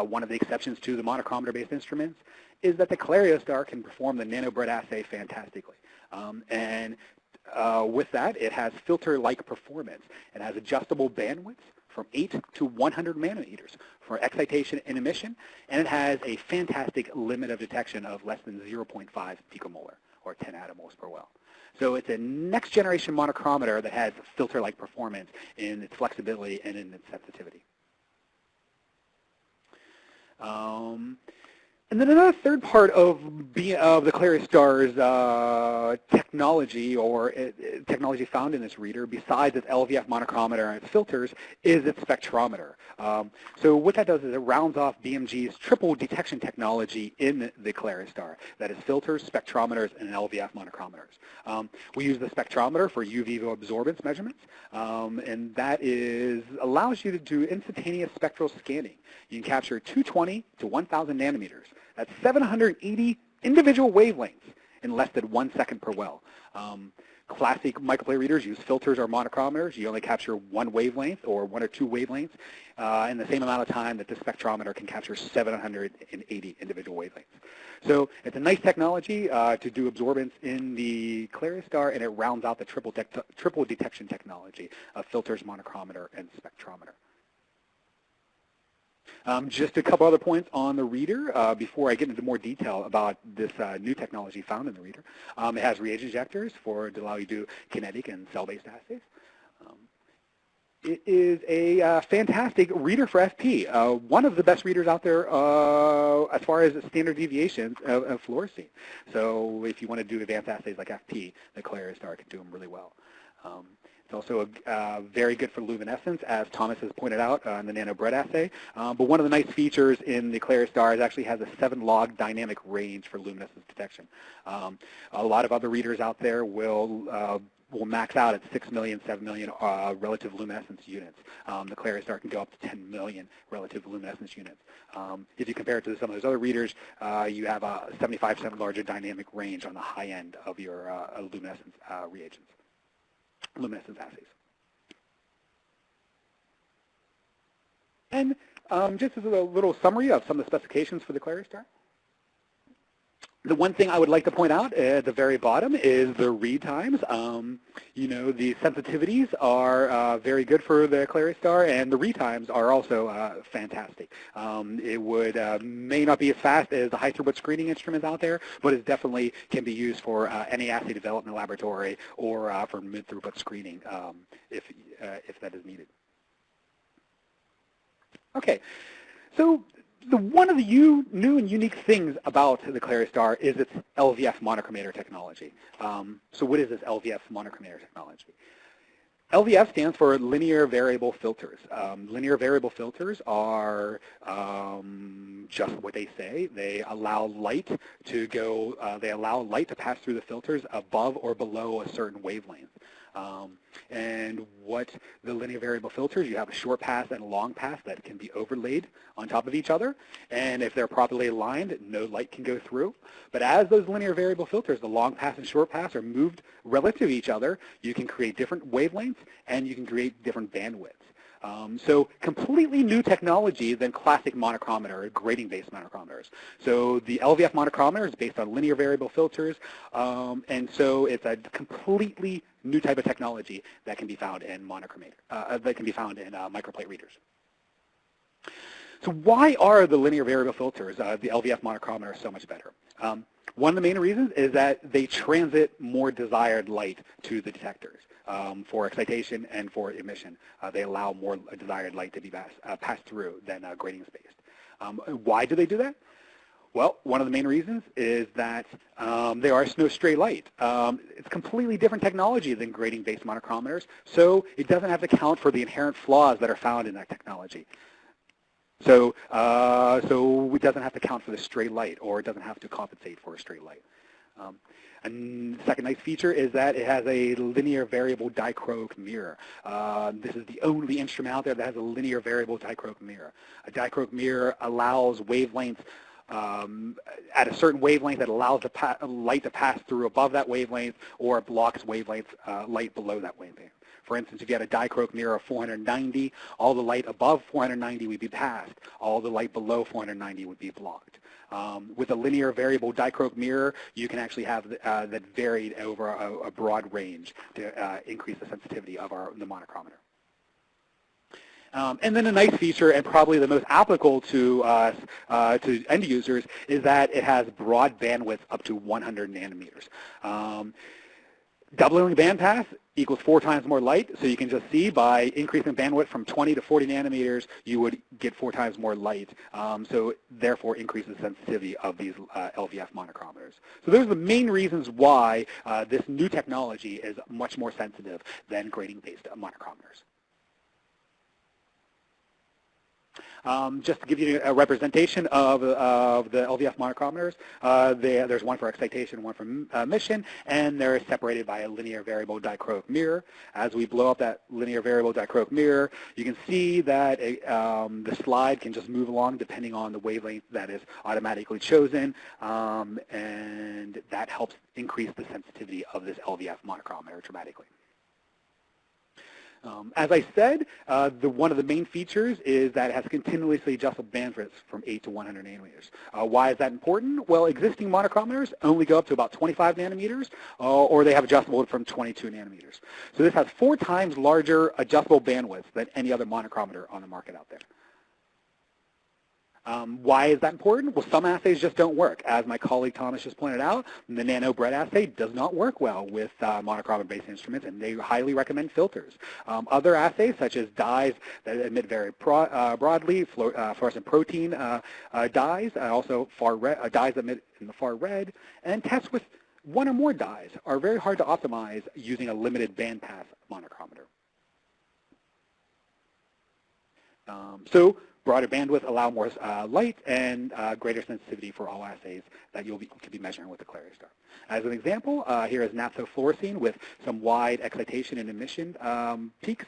one of the exceptions to the monochromator-based instruments is that the CLARIOstar can perform the NanoBRET assay fantastically. With that, it has filter-like performance. It has adjustable bandwidths from 8 to 100 nanometers for excitation and emission, and it has a fantastic limit of detection of less than 0.5 picomolar, or 10 attomoles per well. So it's a next-generation monochromator that has filter-like performance in its flexibility and in its sensitivity. And then another third part of the CLARIOstar's technology, or technology found in this reader, besides its LVF monochromator and its filters, is its spectrometer. So what that does is it rounds off BMG's triple detection technology in the CLARIOstar. That is filters, spectrometers, and LVF monochromators. We use the spectrometer for UV absorbance measurements, and that allows you to do instantaneous spectral scanning. You can capture 220 to 1,000 nanometers. That's 780 individual wavelengths in less than 1 second per well. Classic microplate readers use filters or monochromators. You only capture 1 wavelength or 1 or 2 wavelengths in the same amount of time that the spectrometer can capture 780 individual wavelengths. So it's a nice technology to do absorbance in the CLARIOstar, and it rounds out the triple detection technology of filters, monochromator, and spectrometer. Just a couple other points on the reader before I get into more detail about this new technology found in the reader. It has reagent injectors to allow you to do kinetic and cell-based assays. It is a fantastic reader for FP, one of the best readers out there as far as standard deviations of fluorescein. So if you want to do advanced assays like FP, the CLARIOstar can do them really well. It's also very good for luminescence, as Thomas has pointed out in the NanoBRET assay. But one of the nice features in the CLARIOstar is it actually has a 7-log dynamic range for luminescence detection. A lot of other readers out there will max out at 6 million, 7 million relative luminescence units. The CLARIOstar can go up to 10 million relative luminescence units. If you compare it to some of those other readers, you have a 75% larger dynamic range on the high end of your luminescence reagents. Luminescence assays. And just as a little summary of some of the specifications for the CLARIOstar. The one thing I would like to point out at the very bottom is the read times. You know, the sensitivities are very good for the CLARIOstar, and the read times are also fantastic. It would may not be as fast as the high throughput screening instruments out there, but it definitely can be used for any assay development laboratory or for mid throughput screening if that is needed. Okay, so one of the new and unique things about the CLARIOstar is its LVF Monochromator technology. So what is this LVF Monochromator technology? LVF stands for linear variable filters. Linear variable filters are just what they say. They allow light to go. They allow light to pass through the filters above or below a certain wavelength. And what the linear variable filters, you have a short pass and a long pass that can be overlaid on top of each other. And if they're properly aligned, no light can go through. But as those linear variable filters, the long pass and short pass, are moved relative to each other, you can create different wavelengths and you can create different bandwidths. So completely new technology than classic monochromator or grading-based monochromators. So the LVF monochromator is based on linear variable filters, and so it's a completely new type of technology that can be found in microplate readers. So why are the linear variable filters, the LVF monochromator, so much better? One of the main reasons is that they transmit more desired light to the detectors. For excitation and for emission, they allow more desired light to be passed through than grading-based. Why do they do that? Well, one of the main reasons is that there are no stray light. It's completely different technology than grading-based monochromators, so it doesn't have to account for the inherent flaws that are found in that technology. So it doesn't have to count for the stray light, or it doesn't have to compensate for a stray light. And the second nice feature is that it has a linear variable dichroic mirror. This is the only instrument out there that has a linear variable dichroic mirror. A dichroic mirror allows wavelengths at a certain wavelength that allows the light to pass through above that wavelength, or blocks wavelength light below that wavelength. For instance, if you had a dichroic mirror of 490, all the light above 490 would be passed. All the light below 490 would be blocked. With a linear variable dichroic mirror, you can actually have that varied over a broad range to increase the sensitivity of the monochromator. And then a nice feature, and probably the most applicable to end users, is that it has broad bandwidth up to 100 nanometers. Doubling bandpass equals 4 times more light, so you can just see by increasing bandwidth from 20 to 40 nanometers, you would get 4 times more light, so therefore increases the sensitivity of these LVF monochromators. So those are the main reasons why this new technology is much more sensitive than grading-based monochromators. Just to give you a representation of the LVF monochromators, there's one for excitation, one for emission, and they're separated by a linear variable dichroic mirror. As we blow up that linear variable dichroic mirror, you can see that the slide can just move along depending on the wavelength that is automatically chosen, and that helps increase the sensitivity of this LVF monochromator dramatically. As I said, one of the main features is that it has continuously adjustable bandwidths from 8 to 100 nanometers. Why is that important? Well, existing monochromators only go up to about 25 nanometers, or they have adjustable from 22 nanometers. So this has 4 times larger adjustable bandwidths than any other monochromator on the market out there. Why is that important? Well, some assays just don't work. As my colleague Thomas just pointed out, the NanoBRET assay does not work well with monochromator-based instruments, and they highly recommend filters. Other assays, such as dyes that emit very broadly, fluorescent protein dyes, also dyes that emit in the far red, and tests with 1 or more dyes are very hard to optimize using a limited bandpass monochromator. So broader bandwidth allow more light and greater sensitivity for all assays that you'll could be measuring with the CLARIOstar. As an example, here is naphthofluorescein with some wide excitation and emission peaks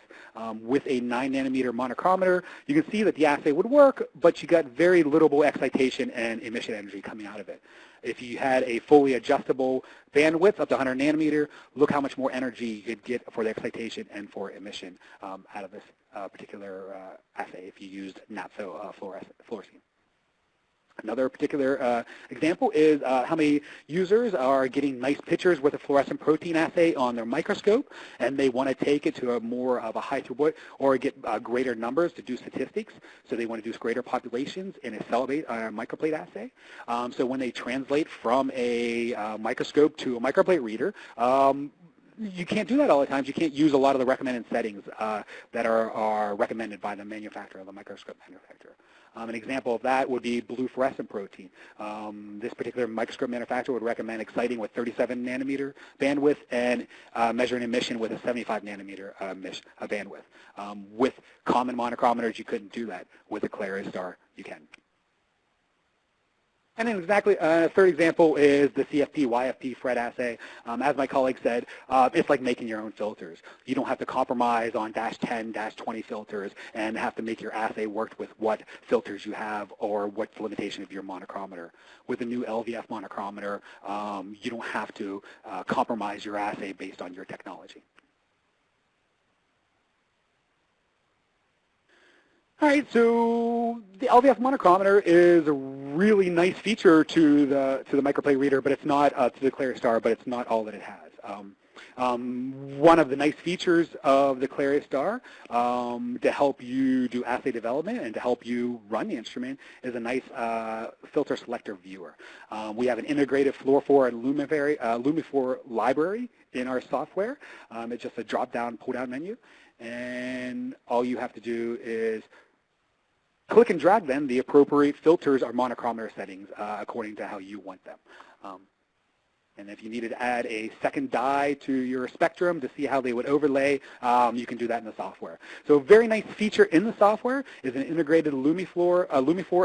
with a 9 nanometer monochromator. You can see that the assay would work, but you got very little excitation and emission energy coming out of it. If you had a fully adjustable bandwidth up to 100 nanometer, look how much more energy you could get for the excitation and for emission out of this particular assay if you used naphthofluorescein. Another particular example is how many users are getting nice pictures with a fluorescent protein assay on their microscope, and they want to take it to a more of a high throughput or get greater numbers to do statistics. So they want to do greater populations in a microplate assay. So when they translate from a microscope to a microplate reader, you can't do that all the time. You can't use a lot of the recommended settings that are recommended by the manufacturer, the microscope manufacturer. An example of that would be blue fluorescent protein. This particular microscope manufacturer would recommend exciting with 37 nanometer bandwidth and measuring emission with a 75 nanometer bandwidth. With common monochromators, you couldn't do that. With a CLARIOstar, you can. And then exactly a third example is the CFP, YFP FRET assay. As my colleague said, it's like making your own filters. You don't have to compromise on -10, -20 filters and have to make your assay work with what filters you have or what's the limitation of your monochromator. With the new LVF monochromator, you don't have to compromise your assay based on your technology. All right, so the LVF monochromator is a really nice feature to the microplate reader, but it's not to the CLARIOstar, but it's not all that it has. One of the nice features of the CLARIOstar to help you do assay development and to help you run the instrument is a nice filter selector viewer. We have an integrated fluorophore and lumiphore library in our software. It's just a drop-down, pull-down menu, and all you have to do is click and drag then the appropriate filters or monochromator settings according to how you want them. And if you needed to add a second dye to your spectrum to see how they would overlay, you can do that in the software. So a very nice feature in the software is an integrated lumiphore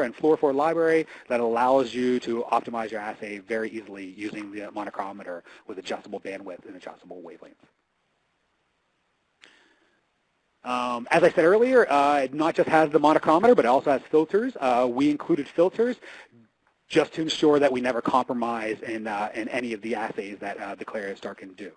and fluorophore library that allows you to optimize your assay very easily using the monochromator with adjustable bandwidth and adjustable wavelengths. As I said earlier, it not just has the monochromator, but it also has filters. We included filters just to ensure that we never compromise in any of the assays that the CLARIOstar can do.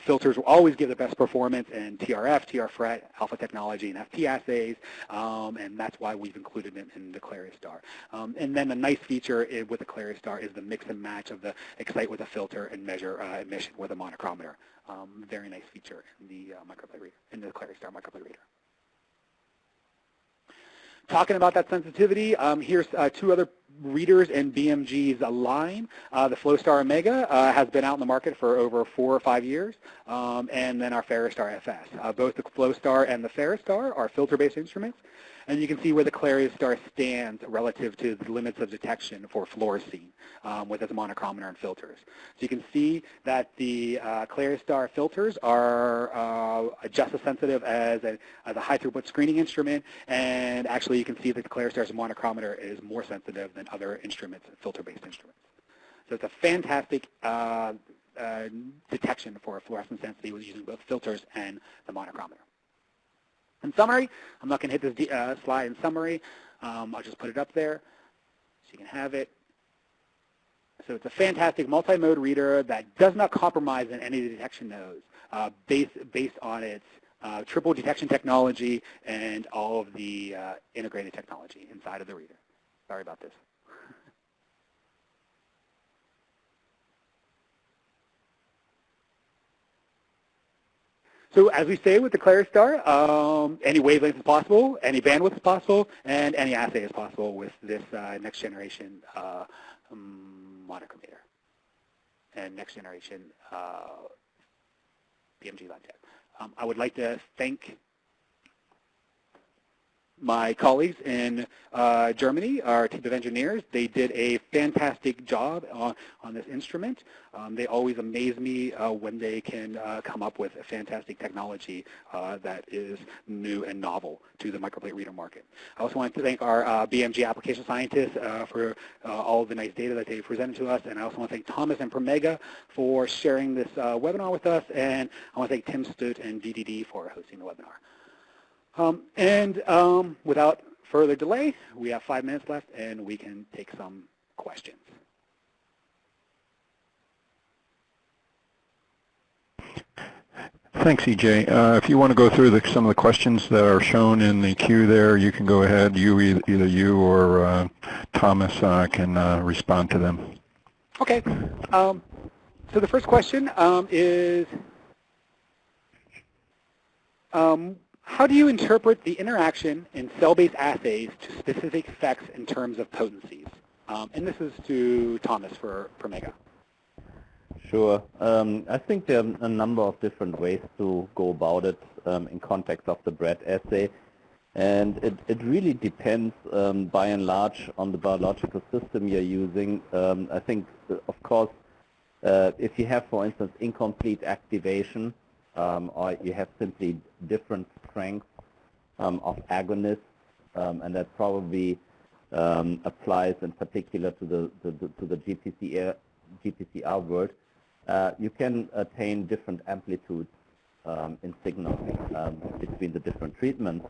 Filters will always give the best performance in TRF, TR-FRET, alpha technology, and FT assays, and that's why we've included them in the CLARIOstar. And then the nice feature with the CLARIOstar is the mix and match of the excite with a filter and measure emission with a monochromator. Very nice feature in the microplate reader, in the CLARIOstar microplate reader. Talking about that sensitivity, here's two other readers in BMG's line. The FlowStar Omega has been out in the market for over 4 or 5 years, and then our FerroStar FS. Both the FlowStar and the FerroStar are filter-based instruments, and you can see where the CLARIOstar stands relative to the limits of detection for fluorescein with its monochromator and filters. So you can see that the CLARIOstar filters are just as sensitive as a high throughput screening instrument, and actually you can see that the CLARIOstar's monochromator is more sensitive than other instruments, filter-based instruments. So it's a fantastic detection for fluorescence sensitivity with using both filters and the monochromator. In summary, I'm not going to hit this slide in summary. I'll just put it up there so you can have it. So it's a fantastic multi-mode reader that does not compromise in any detection nodes based on its triple detection technology and all of the integrated technology inside of the reader. Sorry about this. So as we say with the CLARIOstar, any wavelength is possible, any bandwidth is possible, and any assay is possible with this next generation monochromator and next generation BMG LABTECH. I would like to thank my colleagues in Germany, our team of engineers. They did a fantastic job on this instrument. They always amaze me when they can come up with a fantastic technology that is new and novel to the microplate reader market. I also want to thank our BMG application scientists for all of the nice data that they presented to us, and I also want to thank Thomas and Promega for sharing this webinar with us, and I want to thank Tim Stute and DDD for hosting the webinar. Without further delay, we have 5 minutes left, and we can take some questions. Thanks, EJ. If you want to go through some of the questions that are shown in the queue there, you can go ahead. Either you or Thomas can respond to them. Okay. So the first question is, how do you interpret the interaction in cell-based assays to specific effects in terms of potencies? And this is to Thomas for Promega. Sure. I think there are a number of different ways to go about it in context of the BRET assay. And it really depends, by and large, on the biological system you're using. I think, of course, if you have, for instance, incomplete activation, or you have simply different strengths of agonists, and that probably applies in particular to the GPCR world, you can attain different amplitudes in signaling between the different treatments.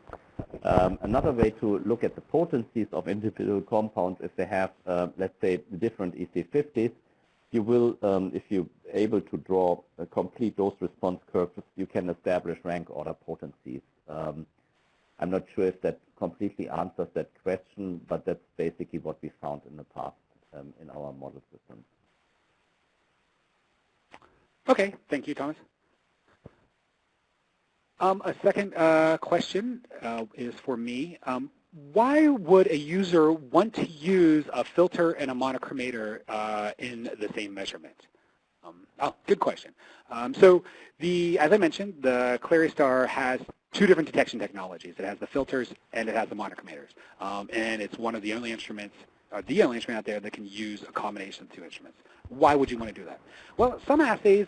Another way to look at the potencies of individual compounds, if they have, let's say, different EC50s, you will, if you're able to draw a complete dose-response curve, you can establish rank order potencies. I'm not sure if that completely answers that question, but that's basically what we found in the past in our model systems. Okay, thank you, Thomas. A second question is for me. Why would a user want to use a filter and a monochromator in the same measurement? Good question. So as I mentioned, the CLARIOstar has two different detection technologies. It has the filters and it has the monochromators. And it's one of the only instruments, the only instrument out there that can use a combination of two instruments. Why would you want to do that? Well, some assays,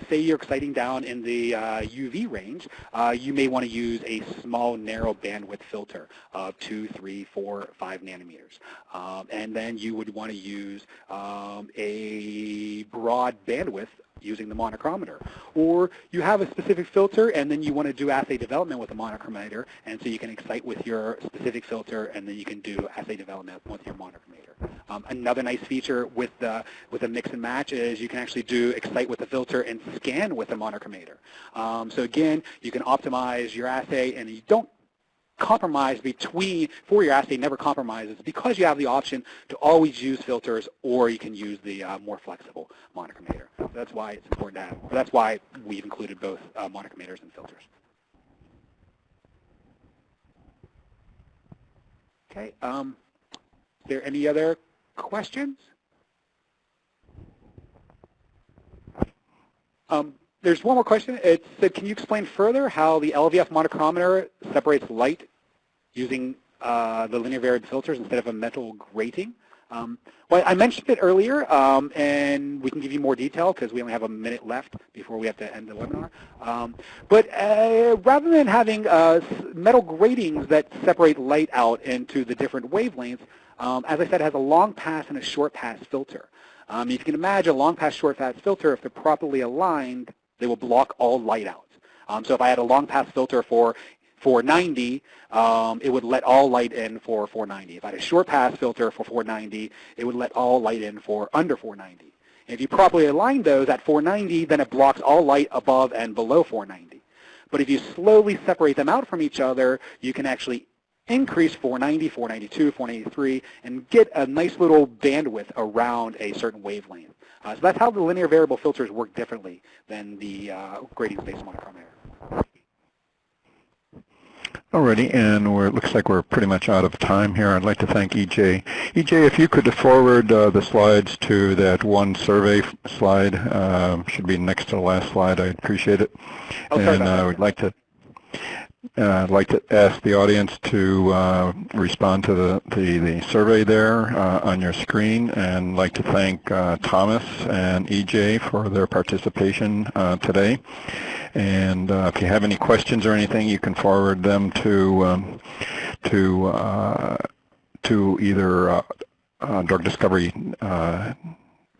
say you're exciting down in the UV range, you may want to use a small, narrow bandwidth filter of 2, 3, 4, 5 nanometers. And then you would want to use a broad bandwidth using the monochromator. Or you have a specific filter and then you want to do assay development with a monochromator, and so you can excite with your specific filter and then you can do assay development with your monochromator. Another nice feature with a mix and match is you can actually do excite with the filter and scan with the monochromator. So again, you can optimize your assay and you don't compromise for your assay never compromises because you have the option to always use filters, or you can use the more flexible monochromator. So that's why it's important to have. That's why we've included both monochromators and filters. Okay. Is there any other questions? There's one more question. It said, can you explain further how the LVF monochromator separates light using the linear variable filters instead of a metal grating? Well, I mentioned it earlier, and we can give you more detail because we only have a minute left before we have to end the webinar. But rather than having metal gratings that separate light out into the different wavelengths, as I said, it has a long pass and a short pass filter. If you can imagine a long pass, short pass filter, if they're properly aligned, they will block all light out. So if I had a long pass filter for 490, it would let all light in for 490. If I had a short pass filter for 490, it would let all light in for under 490. And if you properly align those at 490, then it blocks all light above and below 490. But if you slowly separate them out from each other, you can actually increase 490, 492, 493, and get a nice little bandwidth around a certain wavelength. So that's how the linear variable filters work differently than the gradient-based monochromator. Alrighty, and it looks like we're pretty much out of time here. I'd like to thank EJ. EJ, if you could forward the slides to that one survey slide, should be next to the last slide. I'd appreciate it. And I would like to I'd like to ask the audience to respond to the survey there on your screen, and I'd like to thank Thomas and EJ for their participation today. And if you have any questions or anything, you can forward them to either Drug Discovery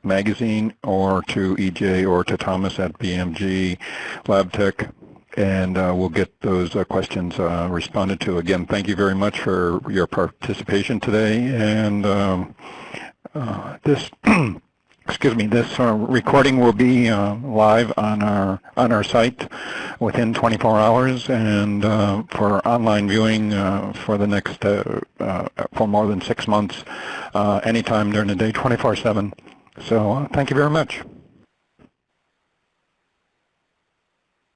Magazine or to EJ or to Thomas at BMG LABTECH. And we'll get those questions responded to. Again, thank you very much for your participation today. And this this recording will be live on our site within 24 hours, and for online viewing for the next for more than 6 months, anytime during the day, 24/7. So thank you very much.